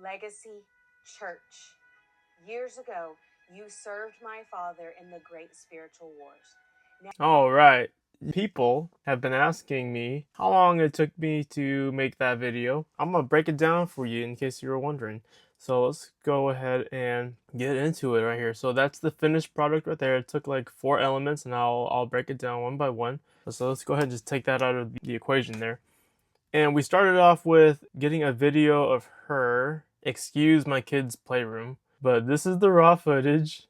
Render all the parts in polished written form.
Legacy Church. Years ago, you served my father in the great spiritual wars. All right. People have been asking me how long it took me to make that video. I'm gonna break it down for you in case you were wondering. So let's go ahead and get into it right here. So that's the finished product right there. It took like 4 elements, and I'll break it down one by one. So let's go ahead and just take that out of the equation there. And we started off with getting a video of her. Excuse my kid's playroom, but this is the raw footage.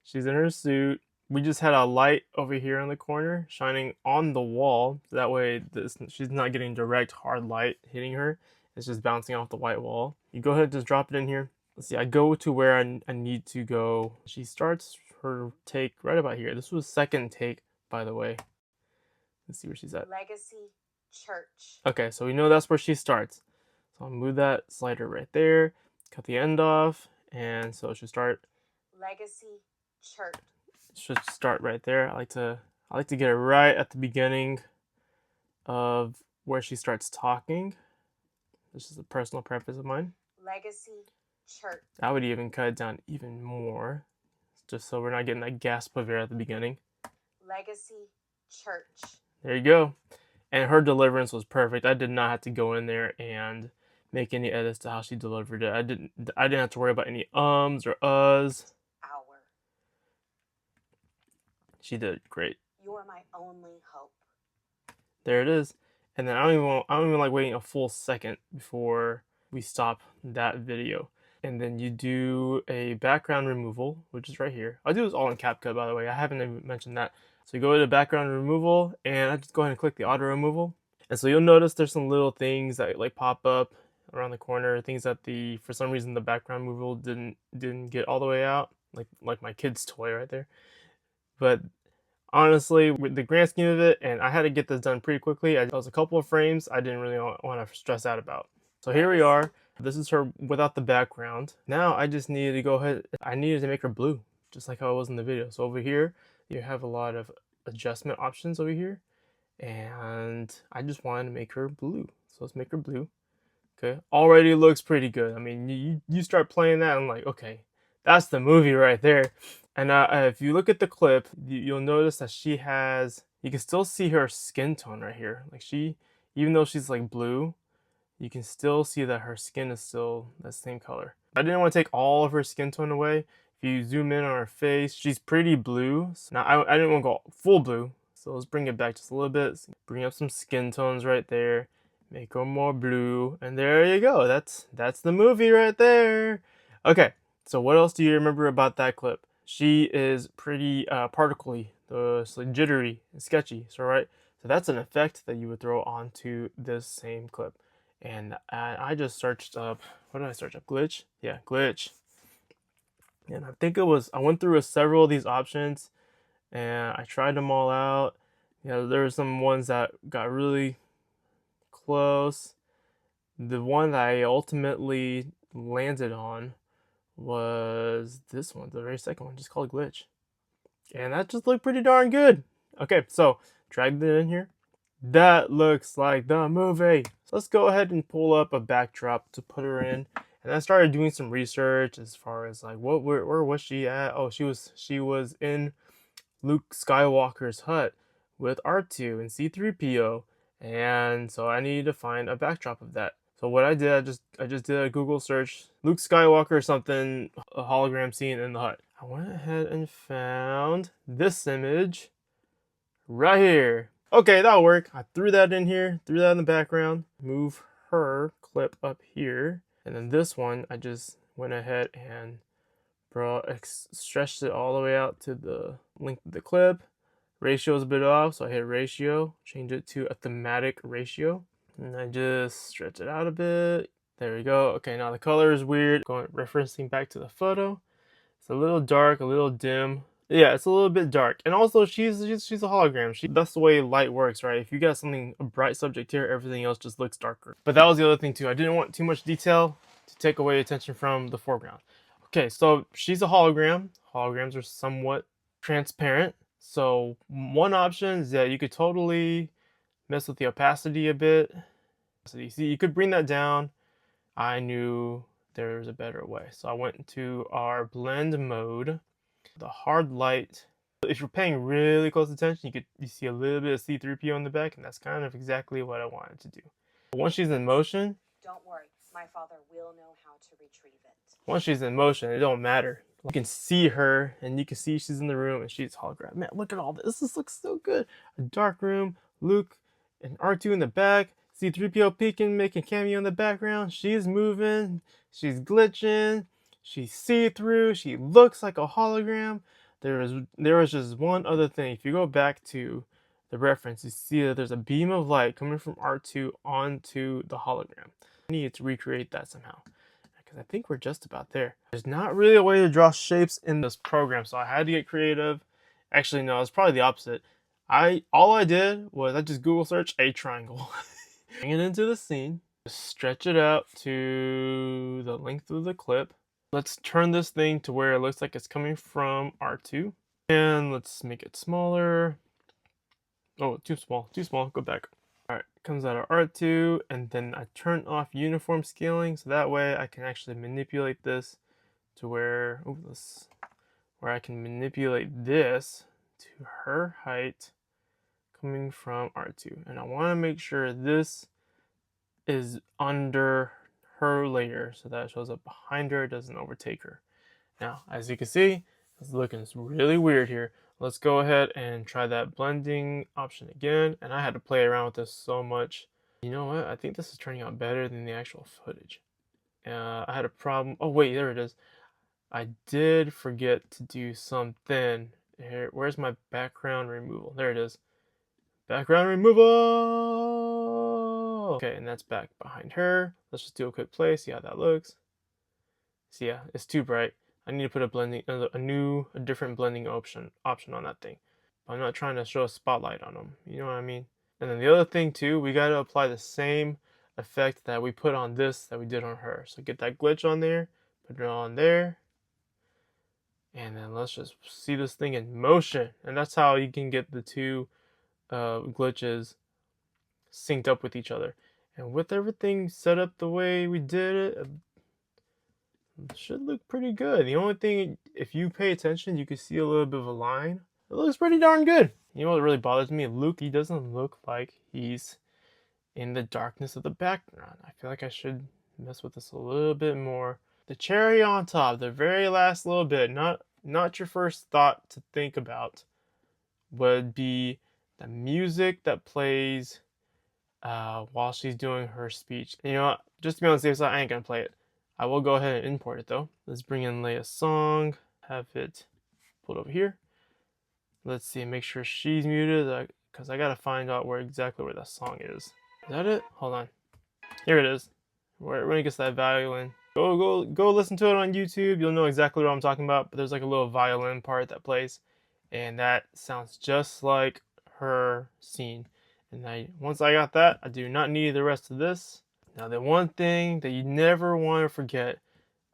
She's in her suit. We just had a light over here in the corner shining on the wall. So that way she's not getting direct hard light hitting her. It's just bouncing off the white wall. You go ahead and just drop it in here. Let's see, I go to where I need to go. She starts her take right about here. This was second take, by the way. Let's see where she's at. Legacy Church. Okay, so we know that's where she starts. So I'll move that slider right there, cut the end off, and so it should start. Legacy Church. Should start right there. I like to get it right at the beginning of where she starts talking. This is a personal preference of mine. Legacy Church. I would even cut it down even more, just so we're not getting that gasp of air at the beginning. Legacy Church. There you go. And her deliverance was perfect. I did not have to go in there and make any edits to how she delivered it. I didn't have to worry about any ums or uhs. She did great. You are my only hope. There it is. And then I don't even like waiting a full second before we stop that video. And then you do a background removal, which is right here. I do this all in CapCut, by the way. I haven't even mentioned that. So you go to background removal, and I just go ahead and click the auto removal. And so you'll notice there's some little things that like pop up around the corner, things that for some reason the background removal didn't get all the way out, like my kid's toy right there. But honestly, with the grand scheme of it, and I had to get this done pretty quickly. It was a couple of frames I didn't really want to stress out about. So here we are. This is her without the background. Now I just needed to go ahead. I needed to make her blue, just like how it was in the video. So over here, you have a lot of adjustment options over here. And I just wanted to make her blue. So let's make her blue. Okay, already looks pretty good. I mean, you start playing that, I'm like, okay, that's the movie right there. And if you look at the clip, you'll notice that she has, you can still see her skin tone right here. Like even though she's like blue, you can still see that her skin is still the same color. I didn't want to take all of her skin tone away. If you zoom in on her face, she's pretty blue. So now I didn't want to go full blue. So let's bring it back just a little bit. Bring up some skin tones right there. Make her more blue. And there you go. That's the movie right there. Okay, so what else do you remember about that clip? She is pretty particly, so jittery and sketchy. So that's an effect that you would throw onto this same clip. And I just searched up, what did I search up? Glitch? Yeah, glitch. And I think I went through several of these options and I tried them all out. There were some ones that got really close. The one that I ultimately landed on was this one, the very second one, just called glitch. And that just looked pretty darn good. Okay, so drag that in here. That looks like the movie. So let's go ahead and pull up a backdrop to put her in. And I started doing some research as far as like where was she at? Oh, she was in Luke Skywalker's hut with R2 and C-3PO. And so I needed to find a backdrop of that. So what I did, I just did a Google search, Luke Skywalker or something, a hologram scene in the hut. I went ahead and found this image right here. Okay, that'll work. I threw that in here, threw that in the background, move her clip up here. And then this one, I just went ahead and stretched it all the way out to the length of the clip. Ratio is a bit off, so I hit ratio, change it to a thematic ratio. And I just stretch it out a bit. There we go. Okay, now the color is weird. Referencing back to the photo. It's a little dark, a little dim. Yeah, it's a little bit dark. And also, she's a hologram. That's the way light works, right? If you got a bright subject here, everything else just looks darker. But that was the other thing too. I didn't want too much detail to take away attention from the foreground. Okay, so she's a hologram. Holograms are somewhat transparent. So one option is that you could totally mess with the opacity a bit. So you see, you could bring that down. I knew there's a better way. So I went into our blend mode, the hard light. If you're paying really close attention, you see a little bit of C3PO in the back, and that's kind of exactly what I wanted to do. Once she's in motion, don't worry, my father will know how to retrieve it. Once she's in motion, it don't matter. You can see her, and you can see she's in the room, and she's hologram. Man, look at all this. This looks so good. A dark room, Luke and R2 in the back, C3PO peeking, making cameo in the background. She's moving, she's glitching, she's see-through, she looks like a hologram. There was just one other thing. If you go back to the reference, you see that there's a beam of light coming from R2 onto the hologram. I need to recreate that somehow. I think we're just about there. There's not really a way to draw shapes in this program, so I had to get creative. Actually, no, it's probably the opposite. All I did was I just Google search a triangle. Bring it into the scene. Just stretch it out to the length of the clip. Let's turn this thing to where it looks like it's coming from R2. And let's make it smaller. Oh, too small, go back. Alright, comes out of R2, and then I turn off uniform scaling, so that way I can actually manipulate this to where I can manipulate this to her height coming from R2. And I want to make sure this is under her layer so that it shows up behind her, it doesn't overtake her. Now, as you can see, it's looking really weird here. Let's go ahead and try that blending option again. And I had to play around with this so much. You know what? I think this is turning out better than the actual footage. I had a problem. Oh, wait, there it is. I did forget to do something. Here, where's my background removal? There it is. Background removal! Okay, and that's back behind her. Let's just do a quick play, see how that looks. See, yeah, it's too bright. I need to put a different blending option on that thing. I'm not trying to show a spotlight on them. You know what I mean? And then the other thing too, we got to apply the same effect that we put on this that we did on her. So get that glitch on there, put it on there, and then let's just see this thing in motion. And that's how you can get the two glitches synced up with each other. And with everything set up the way we did it, should look pretty good. The only thing, if you pay attention, you can see a little bit of a line. It looks pretty darn good. You know what really bothers me? Luke, he doesn't look like he's in the darkness of the background. I feel like I should mess with this a little bit more. The cherry on top, the very last little bit, not your first thought to think about, would be the music that plays while she's doing her speech. You know what? Just to be on the safe side, I ain't gonna play it. I will go ahead and import it though. Let's bring in Leia's song, have it pulled over here. Let's see, make sure she's muted, because I gotta find out exactly where that song is. Is that it? Hold on. Here it is. When it gets that violin. Go listen to it on YouTube. You'll know exactly what I'm talking about. But there's like a little violin part that plays, and that sounds just like her scene. And once I got that, I do not need the rest of this. Now, the one thing that you never want to forget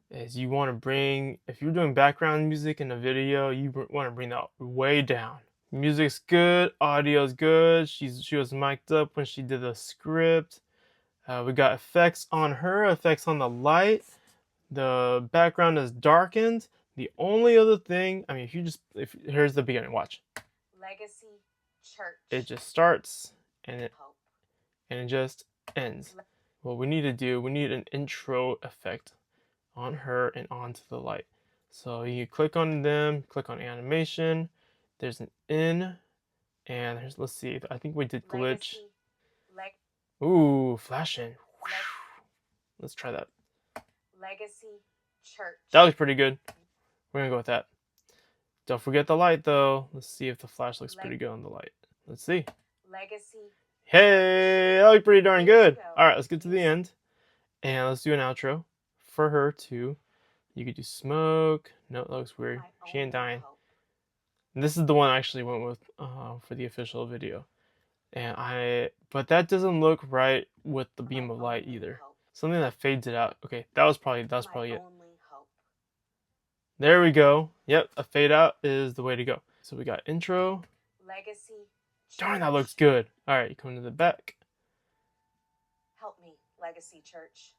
is you want to bring, if you're doing background music in a video, you want to bring that way down. Music's good, audio's good. She was mic'd up when she did the script. We got effects on her, effects on the light. The background is darkened. The only other thing, I mean, here's the beginning, watch. Legacy Church. It just starts and it just ends. What we need to do, we need an intro effect on her and onto the light. So you click on them, click on animation. There's an in, and let's see. I think we did glitch. Ooh, flashing. Let's try that. Legacy Church. That looks pretty good. We're gonna go with that. Don't forget the light though. Let's see if the flash looks pretty good on the light. Let's see. Legacy. Hey, that looks pretty darn good. All right, let's get to the end, and let's do an outro for her too. You could do smoke. No, that looks weird. She ain't dying. And this is the one I actually went with for the official video, but that doesn't look right with the beam of light either. Something that fades it out. Okay, that's probably it. There we go. Yep, a fade out is the way to go. So we got intro. Legacy. Darn, that looks good. All right, you come to the back. Help me, Legacy Church.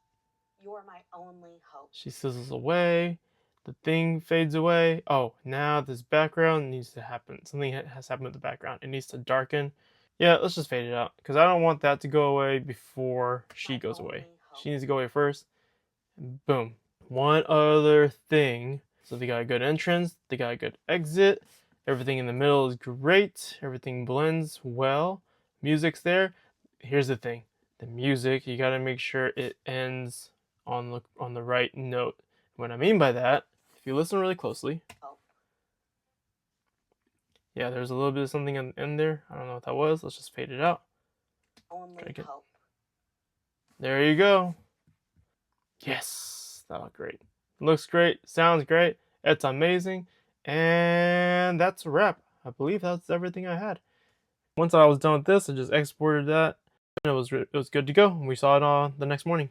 You're my only hope. She sizzles away. The thing fades away. Oh, now this background needs to happen. Something has happened with the background. It needs to darken. Yeah, let's just fade it out because I don't want that to go away before she goes away. She needs to go away first. And boom. One other thing. So they got a good entrance. They got a good exit. Everything in the middle is great. Everything blends well. Music's there. Here's the thing. The music, you got to make sure it ends on the right note. What I mean by that, if you listen really closely, yeah, there's a little bit of something in the end there. I don't know what that was. Let's just fade it out. Only hope. There you go. Yes, that looked great. Looks great. Sounds great. It's amazing. And that's a wrap. I believe that's everything I had. Once I was done with this, I just exported that. And it was good to go. And we saw it on the next morning.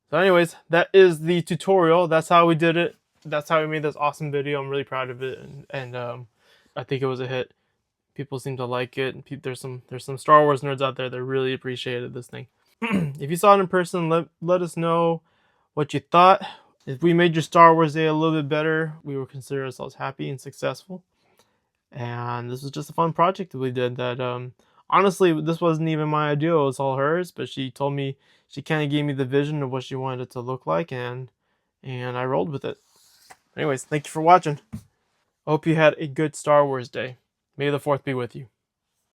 So anyways, that is the tutorial. That's how we did it. That's how we made this awesome video. I'm really proud of it, and I think it was a hit. People seem to like it, and there's some Star Wars nerds out there that really appreciated this thing. If you saw it in person, let us know what you thought. If we made your Star Wars day a little bit better, we would consider ourselves happy and successful. And this was just a fun project that we did that honestly, this wasn't even my idea. It was all hers, but she told me, she kind of gave me the vision of what she wanted it to look like, and I rolled with it. Anyways, thank you for watching. I hope you had a good Star Wars day. May the 4th be with you.